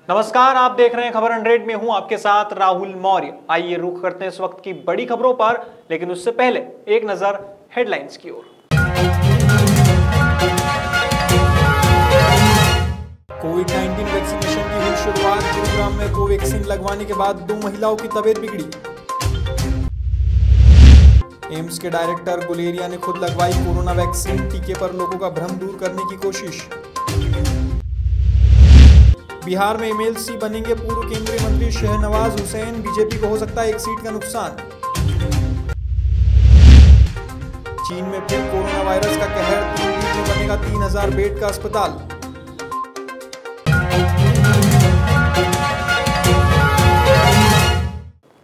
नमस्कार, आप देख रहे हैं खबर 100 में हूं आपके साथ राहुल मौर्य। आइए रुख करते हैं इस वक्त की बड़ी खबरों पर, लेकिन उससे पहले एक नजर हेडलाइंस की ओर। कोविड-19 वैक्सीनेशन की हुई शुरुआत। गुरुग्राम में कोवैक्सीन लगवाने के बाद 2 महिलाओं की तबीयत बिगड़ी। एम्स के डायरेक्टर गुलेरिया ने खुद लगवाई कोरोना वैक्सीन। टीके पर लोगों का भ्रम दूर करने की कोशिश। बिहार में एमएलसी बनेंगे पूर्व केंद्रीय मंत्री शहनवाज हुसैन। बीजेपी को हो सकता है 1 सीट का नुकसान। चीन में फिर कोरोना वायरस का कहर। 3 दिन में बनेगा 3000 बेड का अस्पताल।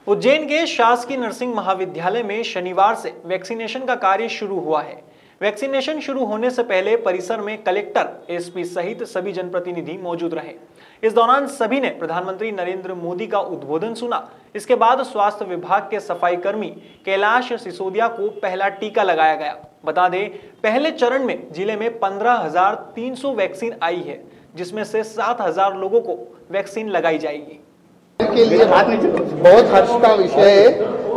उज्जैन के शासकीय नर्सिंग महाविद्यालय में शनिवार से वैक्सीनेशन का कार्य शुरू हुआ है। वैक्सीनेशन शुरू होने से पहले परिसर में कलेक्टर, एसपी सहित सभी जनप्रतिनिधि मौजूद रहे। इस दौरान सभी ने प्रधानमंत्री नरेंद्र मोदी का उद्बोधन सुना। इसके बाद स्वास्थ्य विभाग के सफाई कर्मी कैलाश सिसोदिया को पहला टीका लगाया गया। बता दें, पहले चरण में जिले में 15,300 वैक्सीन आई है, जिसमें से 7,000 लोगों को वैक्सीन लगाई जाएगी। के लिए बहुत हर्ष का विषय है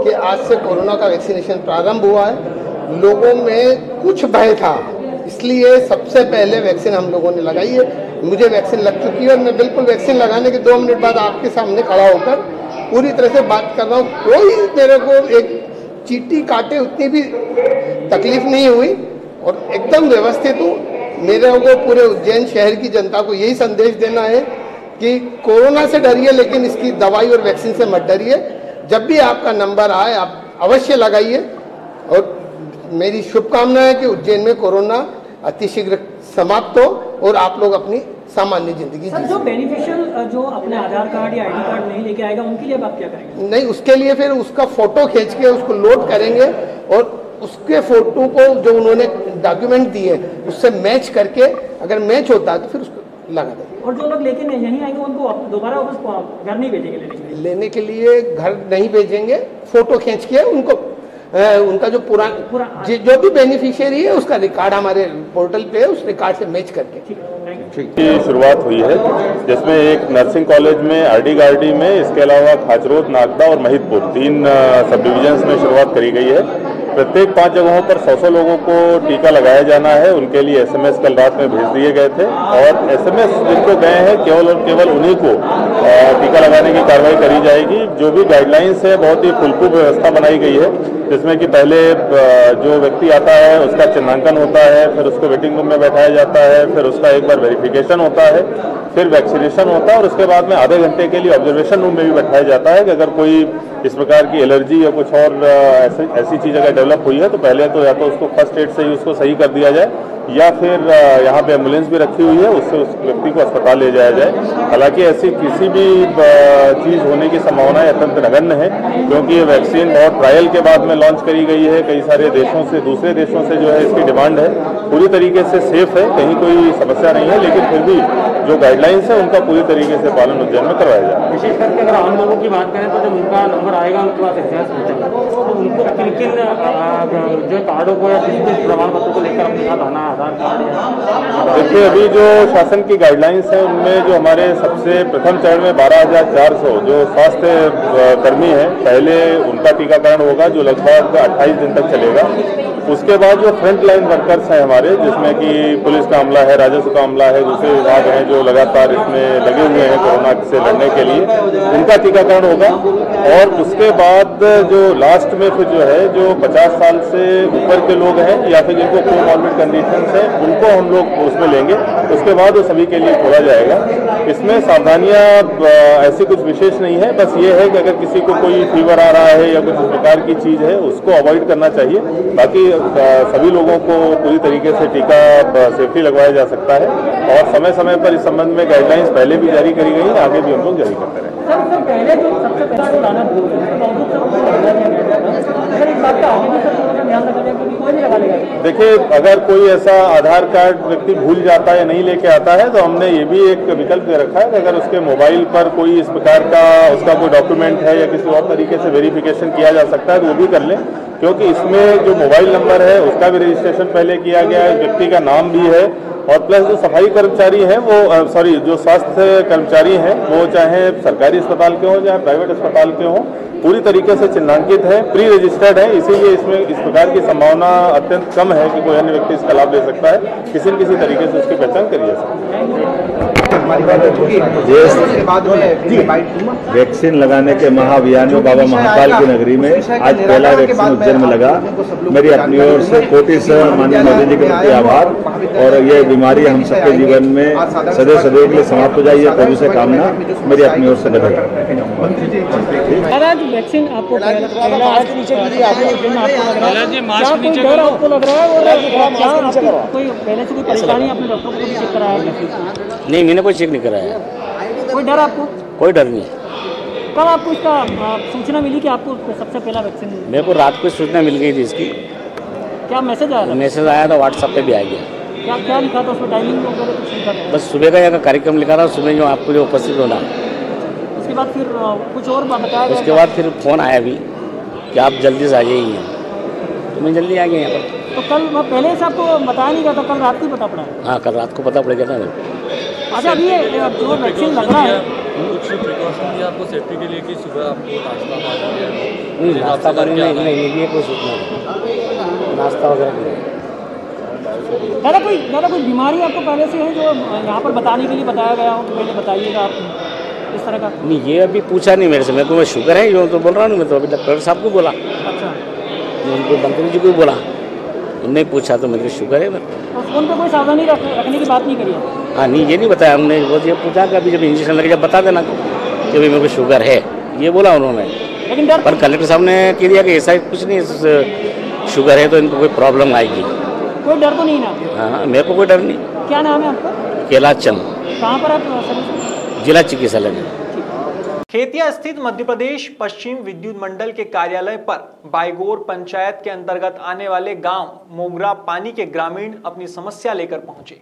कि आज से कोरोना का वैक्सीनेशन प्रारंभ हुआ है। लोगों में कुछ भय था, इसलिए सबसे पहले वैक्सीन हम लोगों ने लगाई है। मुझे वैक्सीन लग चुकी है और मैं बिल्कुल वैक्सीन लगाने के 2 मिनट बाद आपके सामने खड़ा होकर पूरी तरह से बात कर रहा हूँ। कोई मेरे को एक चींटी काटे उतनी भी तकलीफ नहीं हुई और एकदम व्यवस्थित हूँ। मेरे को पूरे उज्जैन शहर की जनता को यही संदेश देना है कि कोरोना से डरिए, लेकिन इसकी दवाई और वैक्सीन से मत डरिए। जब भी आपका नंबर आए आप अवश्य लगाइए और मेरी शुभकामना है कि उज्जैन में कोरोना अतिशीघ्र समाप्त हो और आप लोग अपनी सामान्य जिंदगी जी। जो बेनिफिशियल जो अपने आधार कार्ड या आईडी कार्ड नहीं लेके आएगा उनके लिए आप क्या करेंगे? नहीं, उसके लिए फिर उसका फोटो खींच के उसको लोड करेंगे और उसके फोटो को जो उन्होंने डॉक्यूमेंट दिए उससे मैच करके अगर मैच होता है तो फिर उसको लगा देंगे। और जो लोग लेके नहीं आएंगे उनको दोबारा वापस घर नहीं भेजेंगे? लेने के लिए घर नहीं भेजेंगे, फोटो खींच के उनको उनका जो पुराना जो भी बेनिफिशियरी है उसका रिकॉर्ड हमारे पोर्टल पे है, उस रिकॉर्ड से मैच करके की शुरुआत हुई है, जिसमें एक नर्सिंग कॉलेज में आरडी-गारडी में, इसके अलावा खाचरोद, नागदा और महिदपुर 3 सब डिविजन्स में शुरुआत करी गई है। प्रत्येक 5 जगहों पर 100 लोगों को टीका लगाया जाना है। उनके लिए एसएमएस कल रात में भेज दिए गए थे और एसएमएस जिनको गए हैं केवल और केवल उन्हीं को टीका लगाने की कार्रवाई करी जाएगी। जो भी गाइडलाइंस है, बहुत ही फुलप्रूफ व्यवस्था बनाई गई है, जिसमें कि पहले जो व्यक्ति आता है उसका चिन्हांकन होता है, फिर उसको वेटिंग रूम में बैठाया जाता है, फिर उसका एक बार वेरिफिकेशन होता है, फिर वैक्सीनेशन होता है और उसके बाद में आधे घंटे के लिए ऑब्जर्वेशन रूम में भी बैठाया जाता है कि अगर कोई इस प्रकार की एलर्जी या कुछ और ऐसी चीज़ अगर डेवलप हुई है तो पहले तो या तो उसको फर्स्ट एड से ही उसको सही कर दिया जाए या फिर यहाँ पे एम्बुलेंस भी रखी हुई है, उससे उस व्यक्ति को अस्पताल ले जाया जाए। हालांकि ऐसी किसी भी चीज़ होने की संभावना अत्यंत नगण्य है, क्योंकि ये वैक्सीन बहुत ट्रायल के बाद में लॉन्च करी गई है। कई सारे देशों से, दूसरे देशों से जो है इसकी डिमांड है। पूरी तरीके से सेफ है, कहीं कोई समस्या नहीं है, लेकिन फिर भी जो गाइडलाइंस है उनका पूरी तरीके से पालन उज्जैन में करवाया जाए। विशेष करके अगर आम लोगों की बात करें तो जब उनका नंबर आएगा उनके पास इतिहास पहुँचेगा तो उनको किन जो कार्डों को या किस प्रमाण पत्र को लेकर अपने साथ आना, आधार कार्ड? देखिए, अभी जो शासन की गाइडलाइंस है उनमें जो हमारे सबसे प्रथम चरण में 12,400 जो स्वास्थ्य कर्मी हैं, पहले उनका टीकाकरण होगा जो लगभग 28 दिन तक चलेगा। उसके बाद जो फ्रंट लाइन वर्कर्स हैं हमारे, जिसमें कि पुलिस का अमला है, राजस्व का अमला है, दूसरे विभाग हैं जो लगातार इसमें लगे हुए हैं कोरोना से लड़ने के लिए, उनका टीकाकरण होगा। और उसके बाद जो लास्ट में फिर जो है जो 50 साल से ऊपर के लोग हैं या फिर जिनको कोमॉर्बिड कंडीशन है उनको हम लोग उसमें लेंगे। उसके बाद वो सभी के लिए खोला जाएगा। इसमें सावधानियां ऐसी कुछ विशेष नहीं है, बस ये है कि अगर किसी को कोई फीवर आ रहा है या कुछ इस प्रकार की चीज़ है उसको अवॉइड करना चाहिए। बाकी सभी लोगों को पूरी तरीके से टीका सेफ्टी लगवाया जा सकता है और समय समय पर इस संबंध में गाइडलाइंस पहले भी जारी करी गई है, आगे भी हम लोग जारी करते रहेंगे। देखिए, अगर कोई ऐसा आधार कार्ड व्यक्ति भूल जाता है या नहीं लेके आता है तो हमने ये भी एक विकल्प दे रखा है कि अगर उसके मोबाइल पर कोई इस प्रकार का उसका कोई डॉक्यूमेंट है या किसी और तरीके से वेरिफिकेशन किया जा सकता है तो वो भी कर लें, क्योंकि इसमें जो मोबाइल नंबर है उसका भी रजिस्ट्रेशन पहले किया गया है, व्यक्ति का नाम भी है और प्लस जो सफाई कर्मचारी हैं वो जो स्वास्थ्य कर्मचारी हैं वो चाहे सरकारी अस्पताल के हों चाहे प्राइवेट अस्पताल के हों पूरी तरीके से चिन्हांकित है, प्री रजिस्टर्ड है, इसीलिए इसमें इस प्रकार की संभावना अत्यंत कम है कि कोई अन्य व्यक्ति इसका लाभ ले सकता है। किसी न किसी तरीके से उसकी पहचान करी जा सकती है। वैक्सीन लगाने के महाअभियान में बाबा महाकाल की नगरी में आज पहला वैक्सीन उज्जैन में लगा। मेरी अपनी ओर से कोटि से माननीय मोदी जी के प्रति आभार और ये बीमारी हम सबके जीवन में सदैव सदैव के लिए समाप्त हो जाए, ये प्रभु से कामना मेरी अपनी ओर से लगी। वैक्सीन आपको पहला आज नीचे गिरी आपको लग रहा है और क्या आपको कोई पहले से कोई परेशानी आपने डॉक्टर को भी चेक कराया? नहीं, मैंने कोई चेक नहीं कराया। कोई डर आपको? कोई डर नहीं। कब आपको इसका सूचना मिली कि आपको सबसे पहला वैक्सीन? मेरे को रात को सूचना मिल गई थी इसकी। क्या मैसेज आया? मैसेज आया था व्हाट्सएप पे भी आ गया। क्या क्या लिखा था उसमें? टाइमिंग वगैरह कुछ लिखा था? बस सुबह का यहाँ का कार्यक्रम लिखा था, सुबह जो आपको जो उपस्थित होना। उसके बाद फिर कुछ और बताया गया? उसके बाद फिर फोन आया भी कि आप जल्दी से आ जाइए यहाँ, तो मैं जल्दी आ गया यहाँ पर। तो कल पहले से आपको बताया नहीं गया था? कल रात को ही पता पड़ा? हाँ, कल रात को पता पड़ गया था। अच्छा, अभी ये जो वैक्सीन लग रहा है कुछ प्रिकॉशन दिया आपको सेफ्टी के लिए कि सुबह आपको नाश्ता पानी? नहीं, नाश्ता पानी नहीं, कोई सूचना नहीं, नाश्ता वगैरह नहीं। ज़्यादा कोई बीमारी आपको पहले से है जो यहाँ पर बताने के लिए बताया गया हो कि पहले बताइएगा आप इस तरह का? नहीं, ये अभी पूछा नहीं मेरे से। मेरे को शुगर है जो तो बोल रहा हूँ, मैं तो अभी डॉक्टर साहब को बोला। अच्छा, उनको मंत्री जी को बोला, उनने पूछा तो मेरे शुगर है। तो फोन पे कोई सावधानी रखने की बात नहीं करी है? हाँ, नहीं, ये नहीं बताया हमने। वो ये पूछा कि अभी जब इंजेक्शन लगे जब बता देना कि अभी मेरे को शुगर है, ये बोला उन्होंने। लेकिन डर पर कलेक्टर साहब ने कह दिया कि ऐसा कुछ नहीं, शुगर है तो इनको कोई प्रॉब्लम आएगी। कोई डर तो नहीं ना? हाँ, मेरे को कोई डर नहीं। क्या नाम है आपका? कैलाश चंद। कहाँ पर आप सर्विस? जिला चिकित्सालय। खेतिया स्थित मध्य प्रदेश पश्चिम विद्युत मंडल के कार्यालय पर बायगोर पंचायत के अंतर्गत आने वाले गांव मोगरा पानी के ग्रामीण अपनी समस्या लेकर पहुंचे।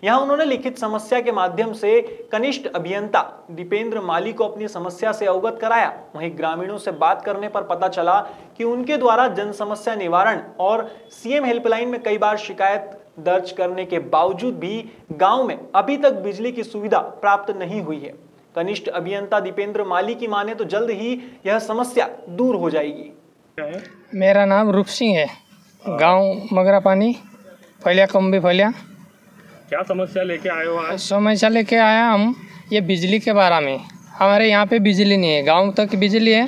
यहां उन्होंने लिखित समस्या के माध्यम से कनिष्ठ अभियंता दीपेंद्र माली को अपनी समस्या से अवगत कराया। वहीं ग्रामीणों से बात करने पर पता चला कि उनके द्वारा जन समस्या निवारण और सीएम हेल्पलाइन में कई बार शिकायत दर्ज करने के बावजूद भी गांव में अभी तक बिजली की सुविधा प्राप्त नहीं हुई है। कनिष्ठ अभियंता दीपेंद्र माली की माने तो जल्द ही यह समस्या दूर हो जाएगी। मेरा नाम रूप सिंह है, गांव मगरा पानी, फलिया कम्बी फलिया। क्या समस्या लेके आए हो आज? समस्या लेके आया हम ये बिजली के बारे में। हमारे यहाँ पे बिजली नहीं है, गांव तक बिजली है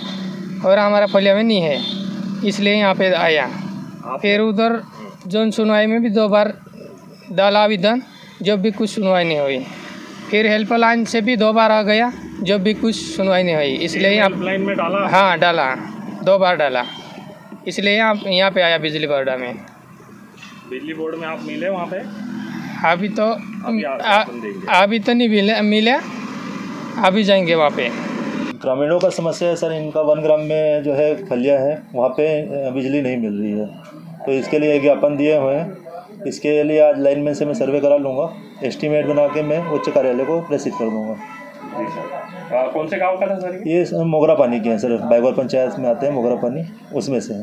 और हमारा फलिया में नहीं है, इसलिए यहाँ पे आया। फिर उधर जन सुनवाई में भी 2 बार डाला आवेदन, जब भी कुछ सुनवाई नहीं हुई। फिर हेल्पलाइन से भी 2 बार आ गया, जब भी कुछ सुनवाई नहीं हुई, इसलिए हेल्पलाइन में डाला? हाँ, डाला, 2 बार डाला, इसलिए यहाँ पे आया बिजली बोर्ड में। बिजली बोर्ड में आप मिले वहाँ पे? अभी तो नहीं मिले, अभी जाएंगे वहाँ पे। ग्रामीणों का समस्या है सर, इनका 1 ग्राम में जो है फलिया है, वहाँ पे बिजली नहीं मिल रही है, तो इसके लिए ज्ञापन दिए हुए हैं। इसके लिए आज लाइनमैन से मैं सर्वे करा लूँगा, एस्टीमेट बना के मैं उच्च कार्यालय को प्रेषित कर दूँगा। कौन से गांव का था सर ये मोगरा पानी के हैं सर, बायगोर पंचायत में आते हैं मोगरा पानी, उसमें से है।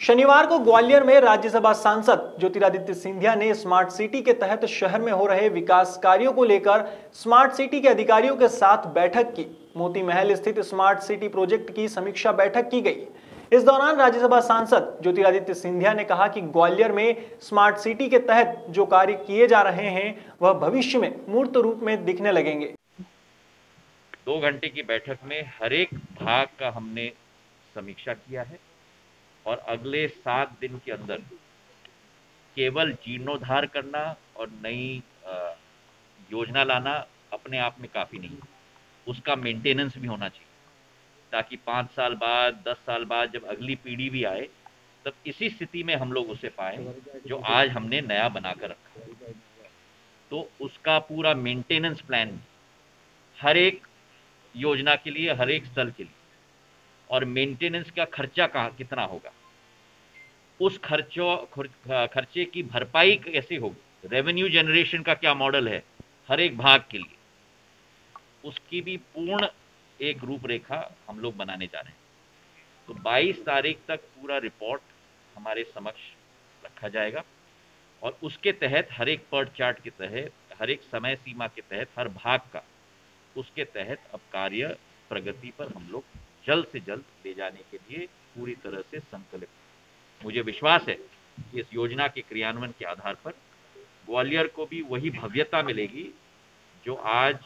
शनिवार को ग्वालियर में राज्यसभा सांसद ज्योतिरादित्य सिंधिया ने स्मार्ट सिटी के तहत शहर में हो रहे विकास कार्यों को लेकर स्मार्ट सिटी के अधिकारियों के साथ बैठक की। मोती महल स्थित स्मार्ट सिटी प्रोजेक्ट की समीक्षा बैठक की गई। इस दौरान राज्यसभा सांसद ज्योतिरादित्य सिंधिया ने कहा कि ग्वालियर में स्मार्ट सिटी के तहत जो कार्य किए जा रहे हैं वह भविष्य में मूर्त रूप में दिखने लगेंगे। 2 घंटे की बैठक में हर एक भाग का हमने समीक्षा किया है और अगले 7 दिन के अंदर केवल जीर्णोद्धार करना और नई योजना लाना अपने आप में काफ़ी नहीं, उसका मेंटेनेंस भी होना चाहिए, ताकि 5 साल बाद 10 साल बाद जब अगली पीढ़ी भी आए तब इसी स्थिति में हम लोग उसे पाएं जो आज हमने नया बनाकर रखा। तो उसका पूरा मेंटेनेंस प्लान हर एक योजना के लिए, हर एक स्थल के लिए, और मेंटेनेंस का खर्चा कितना होगा, उस खर्चे की भरपाई कैसे होगी, रेवेन्यू जनरेशन का क्या मॉडल है हर एक भाग के लिए, उसकी भी पूर्ण एक रूपरेखा हम लोग बनाने जा रहे हैं। तो 22 तारीख तक पूरा रिपोर्ट हमारे समक्ष रखा जाएगा और उसके तहत हर एक पर्ट चार्ट के तहत, हर एक समय सीमा के तहत, हर भाग का उसके तहत अब कार्य प्रगति पर हम लोग जल्द से जल्द ले जाने के लिए पूरी तरह से संकल्पित। मुझे विश्वास है कि इस योजना के क्रियान्वयन के आधार पर ग्वालियर को भी वही भव्यता मिलेगी जो आज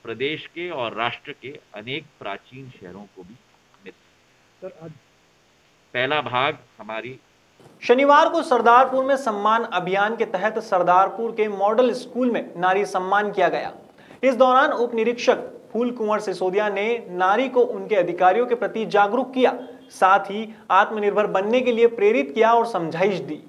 प्रदेश के और राष्ट्र के अनेक प्राचीन शहरों को भी मिलती है। पहला भाग हमारी शनिवार को सरदारपुर में सम्मान अभियान के तहत सरदारपुर के मॉडल स्कूल में नारी सम्मान किया गया। इस दौरान उप निरीक्षक फूल कुंवर सिसोदिया ने नारी को उनके अधिकारियों के प्रति जागरूक किया, साथ ही आत्मनिर्भर बनने के लिए प्रेरित किया और समझाइश दी।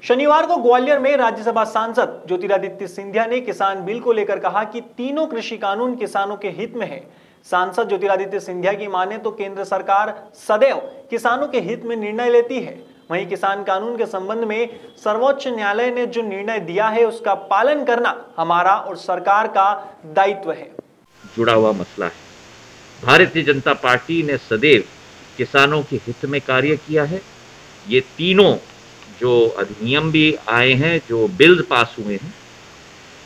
शनिवार को ग्वालियर में राज्यसभा सांसद ज्योतिरादित्य सिंधिया ने किसान बिल को लेकर कहा कि तीनों कृषि कानून किसानों के हित में है। सांसद ज्योतिरादित्य सिंधिया की माने तो केंद्र सरकार सदैव किसानों के हित में निर्णय लेती है। वहीं किसान कानून के संबंध में सर्वोच्च न्यायालय ने जो निर्णय दिया है उसका पालन करना हमारा और सरकार का दायित्व है। जुड़ा हुआ मसला है। भारतीय जनता पार्टी ने सदैव किसानों के हित में कार्य किया है। ये तीनों जो अधिनियम भी आए हैं, जो बिल पास हुए हैं,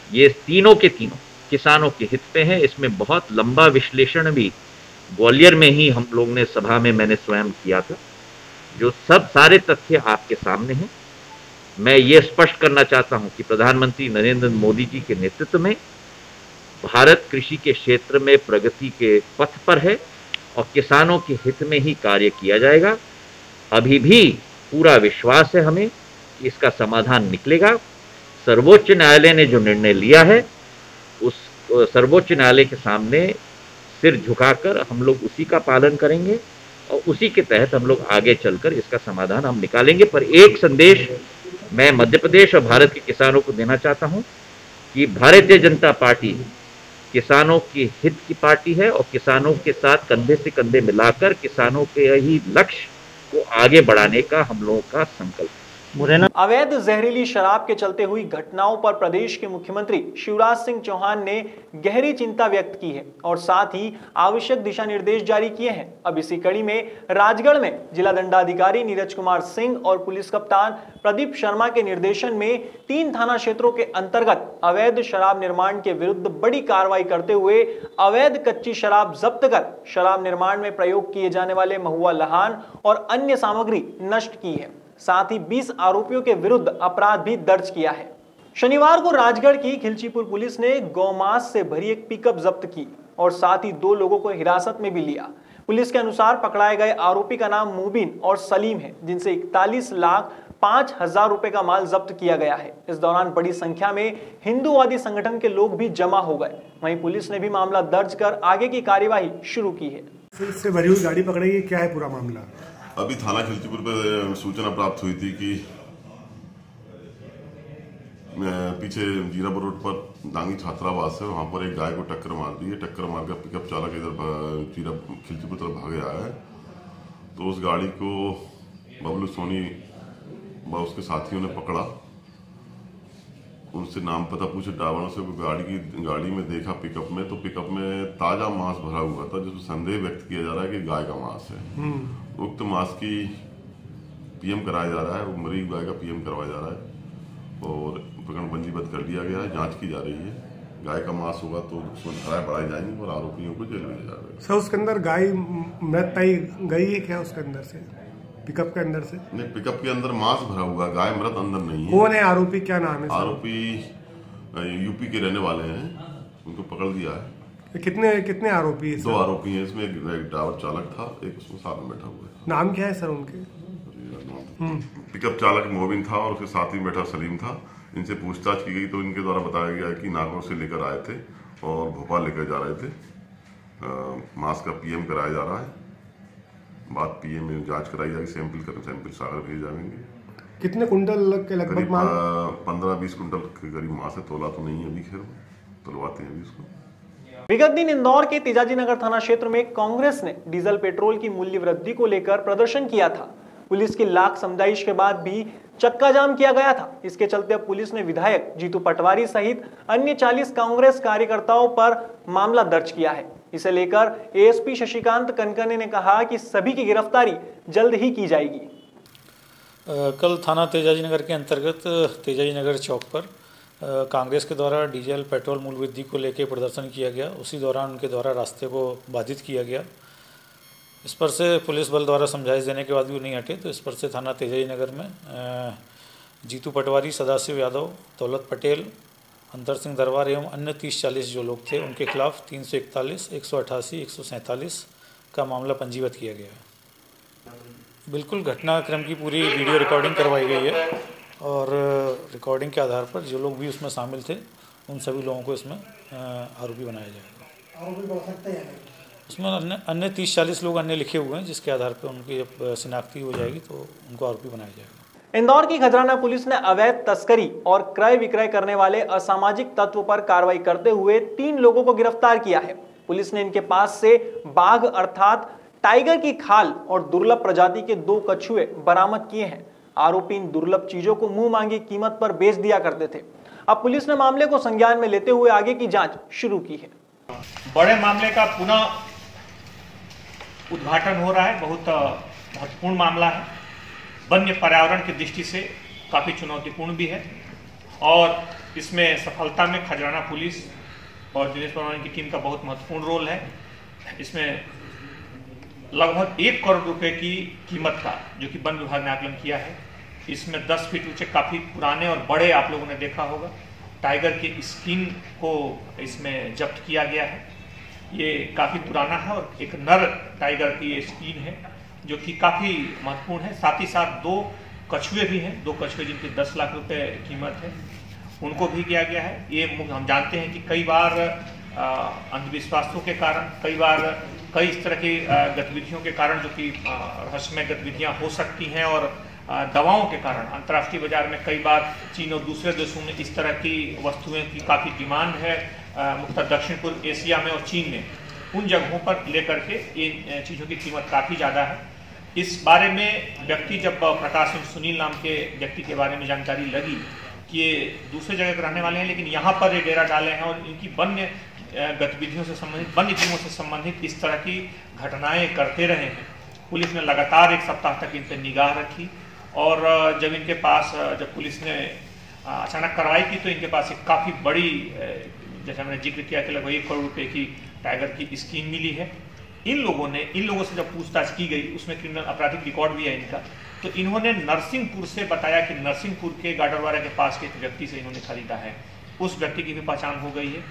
ये तीनों के तीनों किसानों के हित पे हैं। इसमें बहुत लंबा विश्लेषण भी ग्वालियर में ही हम लोग ने सभा में मैंने स्वयं किया था, जो सब सारे तथ्य आपके सामने हैं। मैं ये स्पष्ट करना चाहता हूं कि प्रधानमंत्री नरेंद्र मोदी जी के नेतृत्व में भारत कृषि के क्षेत्र में प्रगति के पथ पर है और किसानों के हित में ही कार्य किया जाएगा। अभी भी पूरा विश्वास है हमें कि इसका समाधान निकलेगा। सर्वोच्च न्यायालय ने जो निर्णय लिया है उस सर्वोच्च न्यायालय के सामने सिर झुकाकर हम लोग उसी का पालन करेंगे और उसी के तहत हम लोग आगे चलकर इसका समाधान हम निकालेंगे। पर एक संदेश मैं मध्य प्रदेश और भारत के किसानों को देना चाहता हूं कि भारतीय जनता पार्टी किसानों के हित की पार्टी है और किसानों के साथ कंधे से कंधे मिलाकर किसानों के ही लक्ष्य को आगे बढ़ाने का हम लोगों का संकल्प। अवैध जहरीली शराब के चलते हुई घटनाओं पर प्रदेश के मुख्यमंत्री शिवराज सिंह चौहान ने गहरी चिंता व्यक्त की है और साथ ही आवश्यक दिशा निर्देश जारी किए हैं। अब इसी कड़ी में राजगढ़ में जिला दंडाधिकारी नीरज कुमार सिंह और पुलिस कप्तान प्रदीप शर्मा के निर्देशन में 3 थाना क्षेत्रों के अंतर्गत अवैध शराब निर्माण के विरुद्ध बड़ी कार्रवाई करते हुए अवैध कच्ची शराब जब्त कर शराब निर्माण में प्रयोग किए जाने वाले महुआ लहान और अन्य सामग्री नष्ट की है। साथ ही 20 आरोपियों के विरुद्ध अपराध भी दर्ज किया है। शनिवार को राजगढ़ की खिलचीपुर पुलिस ने गौमांस से भरी एक पिकअप जब्त की और साथ ही 2 लोगों को हिरासत में भी लिया। पुलिस के अनुसार पकड़ाए गए आरोपी का नाम मुबीन और सलीम है, जिनसे 41,05,000 रुपए का माल जब्त किया गया है। इस दौरान बड़ी संख्या में हिंदूवादी संगठन के लोग भी जमा हो गए। वहीं पुलिस ने भी मामला दर्ज कर आगे की कार्यवाही शुरू की है। इससे भरी हुई गाड़ी पकड़ाई है, क्या है पूरा मामला? अभी थाना खिलचीपुर पर सूचना प्राप्त हुई थी कि पीछे जीरापुर रोड पर डांगी छात्रावास है, वहां पर एक गाय को टक्कर मार दी है। टक्कर मारकर पिकअप चालक इधर खिलचीपुर तरफ भागे आया है। तो उस गाड़ी को बबलू सोनी व उसके साथियों ने पकड़ा। उनसे नाम पता पूछे ड्राइवरों से, गाड़ी में देखा पिकअप में, तो पिकअप में ताजा मांस भरा हुआ था, जिसमें संदेह व्यक्त किया जा रहा है कि गाय का मांस है। उक्त मांस की पीएम कराया जा रहा है, मरी गाय का पीएम करवाया जा रहा है और प्रकरण पंजीबद्ध कर लिया गया है। जांच की जा रही है। गाय का मांस होगा तो उसमें धाराएं बढ़ाई जाएंगी और आरोपियों को जेल भेजा जाएगा। सर, उसके अंदर गाय मृत पाई गई है क्या? उसके अंदर से, पिकअप के अंदर से? नहीं, पिकअप के अंदर मांस भरा हुआ, गाय मृत अंदर नहीं है। कौन है आरोपी, क्या नाम है? आरोपी यूपी के रहने वाले हैं, उनको पकड़ लिया है। कितने आरोपी है? 2 आरोपी हैं। इसमें एक ड्राइवर चालक था, एक उसमें साथ में बैठा हुआ है। नाम क्या है सर उनके? पिकअप चालक मोबिन था और उसके साथ ही बैठा सलीम था। इनसे पूछताछ की गई तो इनके द्वारा बताया गया कि नागौर से लेकर आए थे और भोपाल लेकर जा रहे थे। मांस का पीएम कराया जा रहा है। बाद पीएम में जांच कराई जाएगी, सैंपल सागर भेजे जाएंगे। कितने कुंटल के लगभग माल? 15-20 कुंटल के करीब मांस है। तोला तो नहीं है अभी, खैर तोलवाते हैं अभी इसको। विगत दिन इंदौर के तेजाजी नगर थाना क्षेत्र में कांग्रेस ने डीजल पेट्रोल की मूल्य वृद्धि को लेकर प्रदर्शन किया था। पुलिस की लाख समझाइश के बाद भी चक्का जाम किया गया था। इसके चलते अब पुलिस ने विधायक जीतू पटवारी सहित अन्य 40 कांग्रेस कार्यकर्ताओं पर मामला दर्ज किया है। इसे लेकर एएसपी शशिकांत कनकने ने कहा कि सभी की गिरफ्तारी जल्द ही की जाएगी। कल थाना तेजाजी नगर के अंतर्गत तेजाजी नगर चौक पर कांग्रेस के द्वारा डीजल पेट्रोल मूल्य वृद्धि को लेकर प्रदर्शन किया गया। उसी दौरान उनके द्वारा रास्ते को बाधित किया गया। इस पर से पुलिस बल द्वारा समझाइश देने के बाद भी नहीं हटे, तो इस पर से थाना तेजाजी नगर में जीतू पटवारी, सदाशिव यादव, दौलत पटेल, अंतर सिंह दरबार एवं अन्य 30-40 जो लोग थे उनके खिलाफ 341, 188, 147 का मामला पंजीबद्ध किया गया है। बिल्कुल घटनाक्रम की पूरी वीडियो रिकॉर्डिंग करवाई गई है और रिकॉर्डिंग के आधार पर जो लोग भी उसमें शामिल थे उन सभी लोगों को इसमें आरोपी बनाया जाएगा। आरोपी बढ़ सकते हैं उसमें अन्य 30-40 लोग अन्य लिखे हुए हैं, जिसके आधार पर उनकी जब शिनाख्ती हो जाएगी तो उनको आरोपी बनाया जाएगा। इंदौर की खजराना पुलिस ने अवैध तस्करी और क्रय विक्रय करने वाले असामाजिक तत्व पर कार्रवाई करते हुए 3 लोगों को गिरफ्तार किया है। पुलिस ने इनके पास से बाघ अर्थात टाइगर की खाल और दुर्लभ प्रजाति के 2 कछुए बरामद किए हैं। आरोपी इन दुर्लभ चीजों को मुंह मांगी कीमत पर बेच दिया करते थे। अब पुलिस ने मामले को संज्ञान में लेते हुए आगे की जांच शुरू की है। बड़े मामले का पुनः उद्घाटन हो रहा है। बहुत महत्वपूर्ण मामला है, वन्य पर्यावरण की दृष्टि से काफी चुनौतीपूर्ण भी है और इसमें सफलता में खजराना पुलिस और दिनेश परवानी की टीम का बहुत महत्वपूर्ण रोल है। इसमें लगभग 1 करोड़ रुपए की कीमत का, जो कि वन विभाग ने आकलन किया है, इसमें 10 फीट ऊंचे काफी पुराने और बड़े, आप लोगों ने देखा होगा, टाइगर के स्किन को इसमें जब्त किया गया है। ये काफी पुराना है और एक नर टाइगर की ये स्किन है जो कि काफी महत्वपूर्ण है। साथ ही साथ 2 कछुए भी हैं, 2 कछुए जिनकी 10 लाख रुपए कीमत है, उनको भी किया गया है। ये हम जानते हैं कि कई बार अंधविश्वासों के कारण, कई इस तरह की गतिविधियों के कारण, जो कि रहस्यमय गतिविधियां हो सकती हैं और दवाओं के कारण अंतर्राष्ट्रीय बाजार में कई बार चीन और दूसरे देशों में इस तरह की वस्तुएं की काफ़ी डिमांड है, मुख्यतः दक्षिण पूर्व एशिया में और चीन में। उन जगहों पर लेकर के इन चीज़ों की कीमत काफ़ी ज़्यादा है। इस बारे में व्यक्ति, जब प्रकाश सिंह सुनील नाम के व्यक्ति के बारे में जानकारी लगी कि ये दूसरे जगह के रहने वाले हैं लेकिन यहाँ पर ये डेरा डाले हैं और इनकी वन्य गतिविधियों से संबंधित, वन्य जीवों से संबंधित इस तरह की घटनाएं करते रहे हैं, पुलिस ने लगातार 1 सप्ताह तक इन पर निगाह रखी और जब इनके पास, जब पुलिस ने अचानक कार्रवाई की तो इनके पास एक काफ़ी बड़ी, जैसा मैंने जिक्र किया कि लगभग 1 करोड़ रुपए की टाइगर की स्किन मिली है। इन लोगों से जब पूछताछ की गई, उसमें क्रिमिनल आपराधिक रिकॉर्ड भी है इनका, तो इन्होंने नरसिंहपुर से बताया कि नरसिंहपुर के गाडरवाड़ा के पास के एक व्यक्ति से इन्होंने खरीदा है। उस व्यक्ति की भी पहचान हो गई है,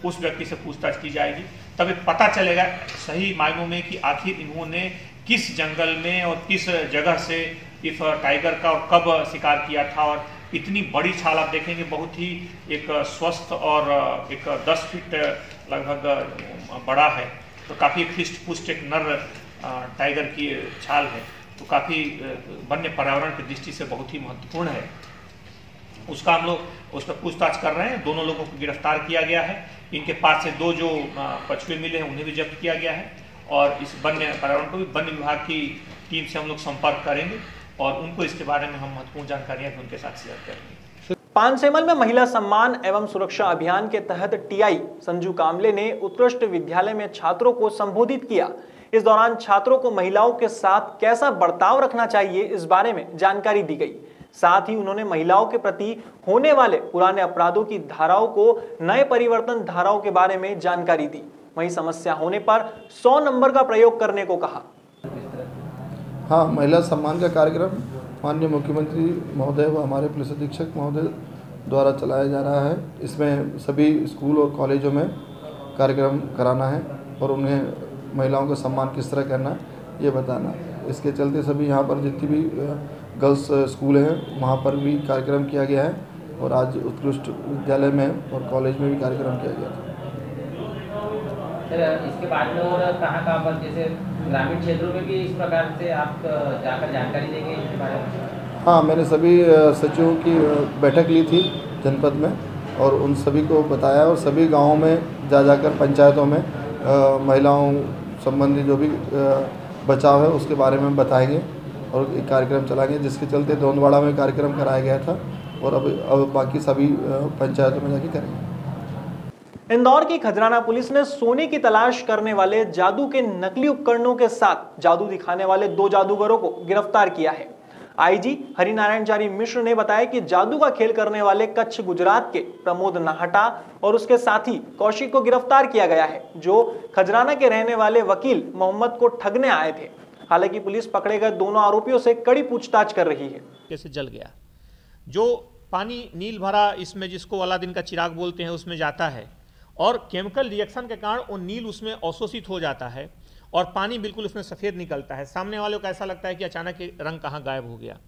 उस व्यक्ति से पूछताछ की जाएगी, तब पता चलेगा सही मायनों में कि आखिर इन्होंने किस जंगल में और किस जगह से इस टाइगर का और कब शिकार किया था। और इतनी बड़ी छाल आप देखेंगे, बहुत ही एक स्वस्थ और एक 10 फीट लगभग बड़ा है, तो काफ़ी हृष्ट पुष्ट एक नर टाइगर की छाल है, तो काफ़ी वन्य पर्यावरण की दृष्टि से बहुत ही महत्वपूर्ण है। उसका हम लोग उस पर पूछताछ कर रहे हैं। दोनों लोगों को गिरफ्तार किया गया है। इनके पास से 2 जो कछुए मिले हैं उन्हें भी जब्त किया गया है और इस वन्य पर्यावरण को भी वन्य विभाग की टीम से हम लोग संपर्क करेंगे और उनको इसके बारे में हम महत्वपूर्ण जानकारियां भी उनके साथ शेयर करेंगे। पानसेमल में महिला सम्मान एवं सुरक्षा अभियान के तहत टीआई संजू कामले ने उत्कृष्ट विद्यालय में छात्रों को संबोधित किया। इस दौरान छात्रों को महिलाओं के साथ कैसा बर्ताव रखना चाहिए, इस बारे में जानकारी दी गई। साथ ही उन्होंने महिलाओं के प्रति होने वाले पुराने अपराधों की धाराओं को नए परिवर्तन धाराओं के बारे में जानकारी दी। वहीं समस्या होने पर 100 नंबर का प्रयोग करने को कहा। हाँ, महिला सम्मान का कार्यक्रम माननीय मुख्यमंत्री महोदय व हमारे पुलिस अधीक्षक महोदय द्वारा चलाया जा रहा है। इसमें सभी स्कूल और कॉलेजों में कार्यक्रम कराना है और उन्हें महिलाओं का सम्मान किस तरह करना है ये बताना। इसके चलते सभी यहाँ पर जितनी भी गर्ल्स स्कूल हैं वहाँ पर भी कार्यक्रम किया गया है और आज उत्कृष्ट विद्यालय में और कॉलेज में भी कार्यक्रम किया गया था। इसके बाद में और कहाँ पर, जैसे ग्रामीण क्षेत्रों में भी इस प्रकार से आप जाकर जानकारी देंगे इसके बारे में? हाँ, मैंने सभी सचिवों की बैठक ली थी जनपद में और उन सभी को बताया और सभी गाँवों में जाकर पंचायतों में महिलाओं संबंधी जो भी बचाव है उसके बारे में बताएंगे और एक कार्यक्रम चलाएंगे, जिसके चलते दोंदवाड़ा में कार्यक्रम कराया गया था और अब बाकी सभी पंचायतों में जाके करेंगे। इंदौर की खजराना पुलिस ने सोने की तलाश करने वाले जादू के नकली उपकरणों के साथ जादू दिखाने वाले 2 जादूगरों को गिरफ्तार किया है। आईजी हरिनारायणचारी मिश्र ने बताया कि जादू का खेल करने वाले कच्छ गुजरात के प्रमोद नाहटा और उसके साथी कौशिक को गिरफ्तार किया गया है, जो खजराना के रहने वाले वकील मोहम्मद को ठगने आए थे। हालांकि पुलिस पकड़े गए दोनों आरोपियों से कड़ी पूछताछ कर रही है। कैसे जल गया, जो पानी नील भरा इसमें जिसको अलादीन का चिराग बोलते हैं उसमें जाता है और केमिकल रिएक्शन के कारण वो नील उसमें अवशोषित हो जाता है और पानी बिल्कुल उसमें सफ़ेद निकलता है। सामने वालों को ऐसा लगता है कि अचानक ये रंग कहाँ गायब हो गया।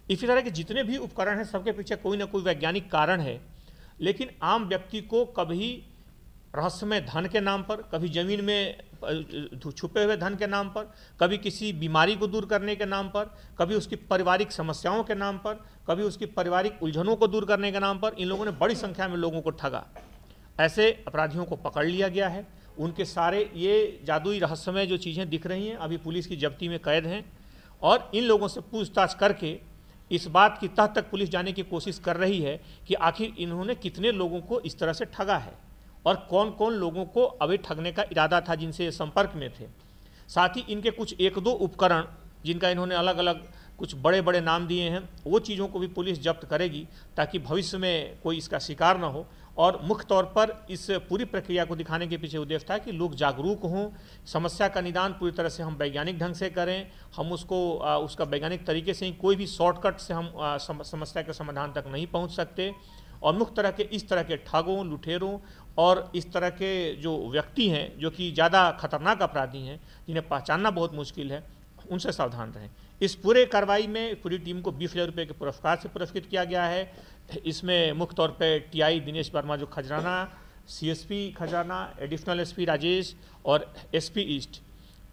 इसी तरह के जितने भी उपकरण हैं सबके पीछे कोई ना कोई वैज्ञानिक कारण है, लेकिन आम व्यक्ति को कभी रहस्यमय धन के नाम पर, कभी जमीन में छुपे हुए धन के नाम पर, कभी किसी बीमारी को दूर करने के नाम पर, कभी उसकी पारिवारिक समस्याओं के नाम पर, कभी उसकी पारिवारिक उलझनों को दूर करने के नाम पर इन लोगों ने बड़ी संख्या में लोगों को ठगा। ऐसे अपराधियों को पकड़ लिया गया है। उनके सारे ये जादुई रहस्यमय जो चीज़ें दिख रही हैं अभी पुलिस की जब्ती में कैद हैं और इन लोगों से पूछताछ करके इस बात की तह तक पुलिस जाने की कोशिश कर रही है कि आखिर इन्होंने कितने लोगों को इस तरह से ठगा है और कौन कौन लोगों को अभी ठगने का इरादा था जिनसे ये संपर्क में थे। साथ ही इनके कुछ एक दो उपकरण जिनका इन्होंने अलग अलग कुछ बड़े बड़े नाम दिए हैं वो चीज़ों को भी पुलिस जब्त करेगी ताकि भविष्य में कोई इसका शिकार न हो। और मुख्य तौर पर इस पूरी प्रक्रिया को दिखाने के पीछे उद्देश्य था कि लोग जागरूक हों, समस्या का निदान पूरी तरह से हम वैज्ञानिक ढंग से करें, हम उसको उसका वैज्ञानिक तरीके से ही कोई भी शॉर्टकट से हम समस्या के समाधान तक नहीं पहुंच सकते। और मुख्य तरह के इस तरह के ठगों, लुटेरों और इस तरह के जो व्यक्ति हैं जो कि ज़्यादा खतरनाक अपराधी हैं जिन्हें पहचानना बहुत मुश्किल है, उनसे सावधान रहें। इस पूरे कार्रवाई में पूरी टीम को 20,000 रुपये के पुरस्कार से पुरस्कृत किया गया है। इसमें मुख्य तौर पर टीआई दिनेश वर्मा जो Khajrana, CSP Khajrana, additional SP Rajesh और एसपी ईस्ट,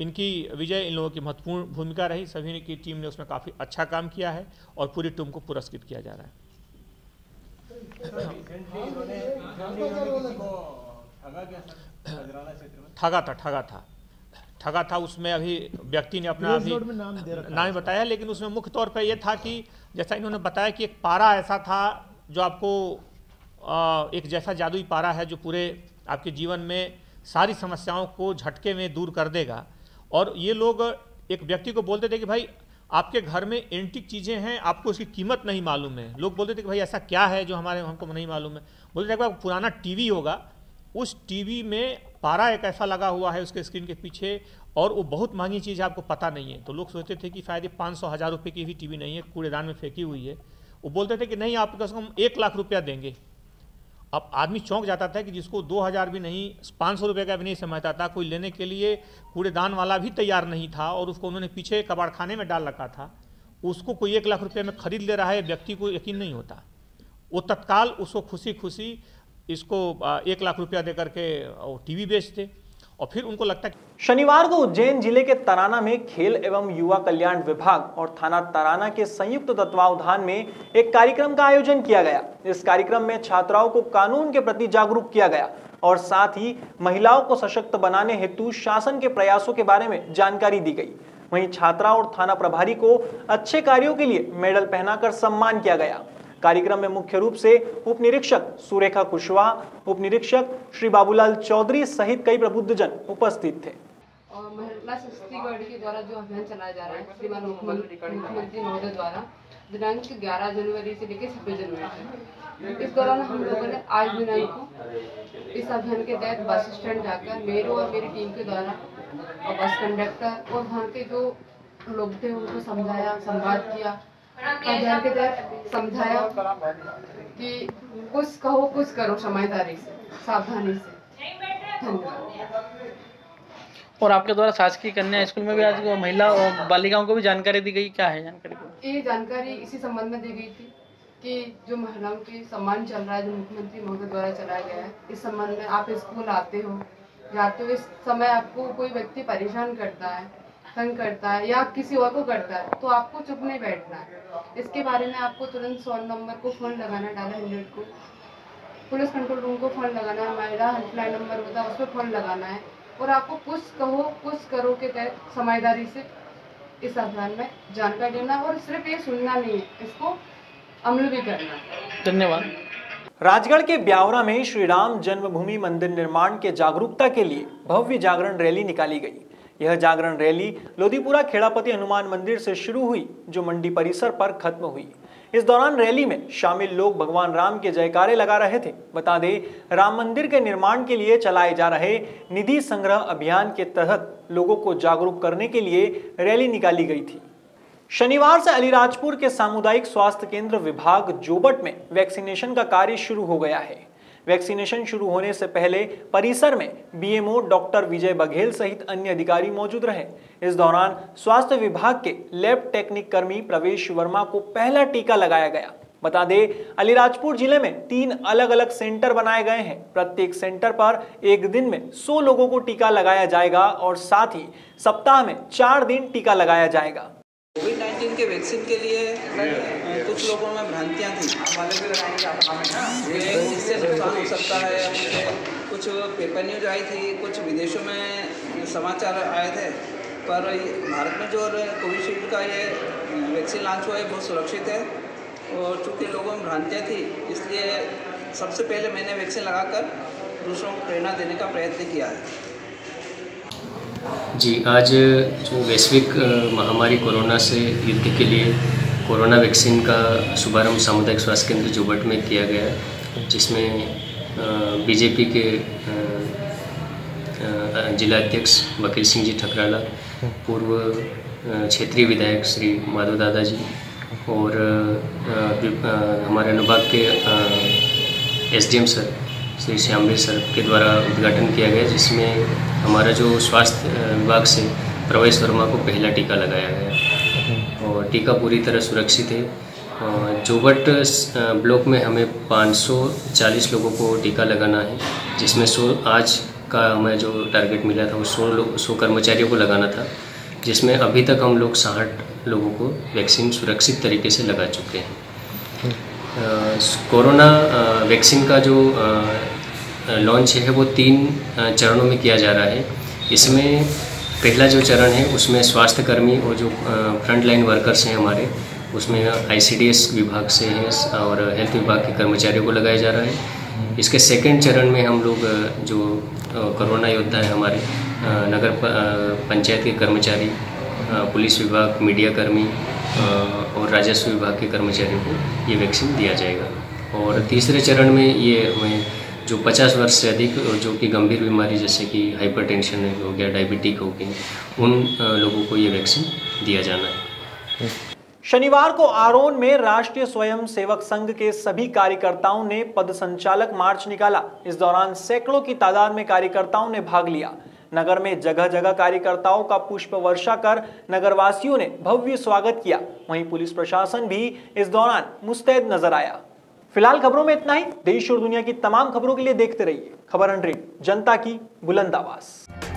इनकी विजय इन लोगों की महत्वपूर्ण भूमिका रही। सभी की टीम ने उसमें काफ़ी अच्छा काम किया है और पूरी टीम को पुरस्कृत किया जा रहा है। ठगा था उसमें अभी व्यक्ति ने अपना अभी नाम बताया, लेकिन उसमें मुख्य तौर पर यह था कि जैसा इन्होंने बताया कि एक पारा ऐसा था जो आपको एक जैसा जादुई पारा है जो पूरे आपके जीवन में सारी समस्याओं को झटके में दूर कर देगा। और ये लोग एक व्यक्ति को बोलते थे कि भाई आपके घर में एंटीक चीज़ें हैं, आपको उसकी कीमत नहीं मालूम है। लोग बोलते थे कि भाई ऐसा क्या है जो हमको नहीं मालूम है। बोलते थे कि पुराना टीवी होगा, उस टीवी में पारा एक ऐसा लगा हुआ है उसके स्क्रीन के पीछे और वो बहुत महंगी चीज़ है, आपको पता नहीं है। तो लोग सोचते थे कि शायद ये 500,000 रुपये की भी टीवी नहीं है, कूड़ेदान में फेंकी हुई है। वो बोलते थे कि नहीं, आपको कम से कम 1 लाख रुपया देंगे। अब आदमी चौंक जाता था कि जिसको 2,000 भी नहीं, 500 रुपये का भी नहीं समझता था, कोई लेने के लिए कूड़ेदान वाला भी तैयार नहीं था और उसको उन्होंने पीछे कबाड़खाने में डाल रखा था। उसको कोई 1 लाख रुपये में खरीद ले रहा है, व्यक्ति को यकीन नहीं होता। वो तत्काल उसको खुशी खुशी इसको 1 लाख रुपया दे करके टीवी बेचते और फिर उनको लगता है। शनिवार को उज्जैन जिले के तराना में खेल एवं युवा कल्याण विभाग और थाना तराना के संयुक्त तत्वावधान में एक कार्यक्रम का आयोजन किया गया। इस कार्यक्रम में छात्राओं को कानून के प्रति जागरूक किया गया और साथ ही महिलाओं को सशक्त बनाने हेतु शासन के प्रयासों के बारे में जानकारी दी गई। वहीं छात्रा और थाना प्रभारी को अच्छे कार्यों के लिए मेडल पहनाकर सम्मान किया गया। कार्यक्रम में मुख्य रूप से उप निरीक्षक सुरेखा कुशवाहा, उप निरीक्षक श्री बाबूलाल चौधरी सहित कई प्रबुद्धजन उपस्थित थे। और महिला सशक्तिकरण के द्वारा जो अभियान चलाया जा रहा है श्रीमान मुख्यमंत्री महोदय द्वारा दिनांक 11 जनवरी से लेकर 26 जनवरी तक, इस दौरान हम लोगों ने आज दिनांक को इस अभियान के तहत बस स्टैंड जाकर मेरे और मेरी टीम के द्वारा और बस कंडक्टर और वहाँ के जो लोग थे उनको समझाया, संवाद किया। अभियान के तहत समझाया कि कुछ कहो कुछ करो, समझदारी से, सावधानी से। धन्यवाद। और आपके द्वारा शासकीय कन्या स्कूल में भी आज महिला और बालिकाओं को भी जानकारी दी गई, क्या है जानकारी? ये जानकारी इसी संबंध में दी गई थी कि जो महिलाओं के सम्मान चल रहा है जो मुख्यमंत्री महोदय द्वारा चलाया गया है, इस संबंध में आप स्कूल आते हो, जाते हो, इस समय आपको कोई व्यक्ति परेशान करता है, तंग करता है या किसी और को करता है तो आपको चुप नहीं बैठना है। इसके बारे में आपको तुरंत 100 नंबर को फ़ोन लगाना है, डायल 100 को, पुलिस कंट्रोल रूम को फ़ोन लगाना है, महिला हेल्पलाइन नंबर होता है उस पर फ़ोन लगाना है और आपको कुछ कहो कुछ करो के तहत समझदारी से इस अभियान में जानकारी देना और सिर्फ ये सुनना नहीं है, इसको अमल भी करना। धन्यवाद। राजगढ़ के ब्यावरा में श्री राम जन्मभूमि मंदिर निर्माण के जागरूकता के लिए भव्य जागरण रैली निकाली गई। यह जागरण रैली लोधीपुरा खेड़ापति हनुमान मंदिर से शुरू हुई, जो मंडी परिसर पर खत्म हुई। इस दौरान रैली में शामिल लोग भगवान राम के जयकारे लगा रहे थे। बता दें, राम मंदिर के निर्माण के लिए चलाए जा रहे निधि संग्रह अभियान के तहत लोगों को जागरूक करने के लिए रैली निकाली गई थी। शनिवार से अलीराजपुर के सामुदायिक स्वास्थ्य केंद्र विभाग जोबट में वैक्सीनेशन का कार्य शुरू हो गया है। वैक्सीनेशन शुरू होने से पहले परिसर में बीएमओ डॉक्टर विजय बघेल सहित अन्य अधिकारी मौजूद रहे। इस दौरान स्वास्थ्य विभाग के लैब टेक्निक कर्मी प्रवेश वर्मा को पहला टीका लगाया गया। बता दें, अलीराजपुर जिले में 3 अलग अलग सेंटर बनाए गए हैं। प्रत्येक सेंटर पर एक दिन में 100 लोगों को टीका लगाया जाएगा और साथ ही सप्ताह में 4 दिन टीका लगाया जाएगा। कोविड-19 के वैक्सीन के लिए कुछ लोगों में भ्रांतियाँ थी, जिससे नुकसान हो सकता है। मुझे कुछ पेपर न्यूज आई थी, कुछ विदेशों में समाचार आए थे, पर भारत में जो कोविशील्ड का ये वैक्सीन लॉन्च हुआ है बहुत सुरक्षित है। और चूँकि लोगों में भ्रांतियाँ थी, इसलिए सबसे पहले मैंने वैक्सीन लगाकर दूसरों को प्रेरणा देने का प्रयत्न किया है। जी, आज जो वैश्विक महामारी कोरोना से युद्ध के लिए कोरोना वैक्सीन का शुभारंभ सामुदायिक स्वास्थ्य केंद्र जोबट में किया गया, जिसमें बीजेपी के जिला अध्यक्ष वकील सिंह जी ठकराला, पूर्व क्षेत्रीय विधायक श्री माधव दादा जी और हमारे अनुभाग के SDM sir Shri Shyamveer sir के द्वारा उद्घाटन किया गया, जिसमें हमारा जो स्वास्थ्य विभाग से प्रवेश वर्मा को पहला टीका लगाया गया और टीका पूरी तरह सुरक्षित है। जोबट ब्लॉक में हमें 540 लोगों को टीका लगाना है, जिसमें 100 आज का हमें जो टारगेट मिला था वो 100 कर्मचारियों को लगाना था, जिसमें अभी तक हम लोग 60 लोगों को वैक्सीन सुरक्षित तरीके से लगा चुके हैं। कोरोना वैक्सीन का जो लॉन्च है वो 3 चरणों में किया जा रहा है। इसमें पहला जो चरण है उसमें स्वास्थ्यकर्मी और जो फ्रंट लाइन वर्कर्स हैं हमारे, उसमें आईसीडीएस विभाग से हैं और हेल्थ विभाग के कर्मचारियों को लगाया जा रहा है। इसके सेकंड चरण में हम लोग जो कोरोना योद्धा हैं हमारे नगर पंचायत के कर्मचारी, पुलिस विभाग, मीडिया कर्मी और राजस्व विभाग के कर्मचारियों को ये वैक्सीन दिया जाएगा। और तीसरे चरण में ये हमें जो 50 वर्ष से अधिक जो कि गंभीर बीमारी जैसे कि हाइपरटेंशन हो गया, डायबिटिक हो गई, उन लोगों को ये वैक्सीन दिया जाना है। शनिवार को आरोन में राष्ट्रीय स्वयं सेवक संघ के सभी कार्यकर्ताओं ने पद संचालक मार्च निकाला। इस दौरान सैकड़ों की तादाद में कार्यकर्ताओं ने भाग लिया। नगर में जगह जगह कार्यकर्ताओं का पुष्प वर्षा कर नगरवासियों ने भव्य स्वागत किया। वहीं पुलिस प्रशासन भी इस दौरान मुस्तैद नजर आया। फिलहाल खबरों में इतना ही। देश और दुनिया की तमाम खबरों के लिए देखते रहिए खबर 100, जनता की बुलंद आवाज।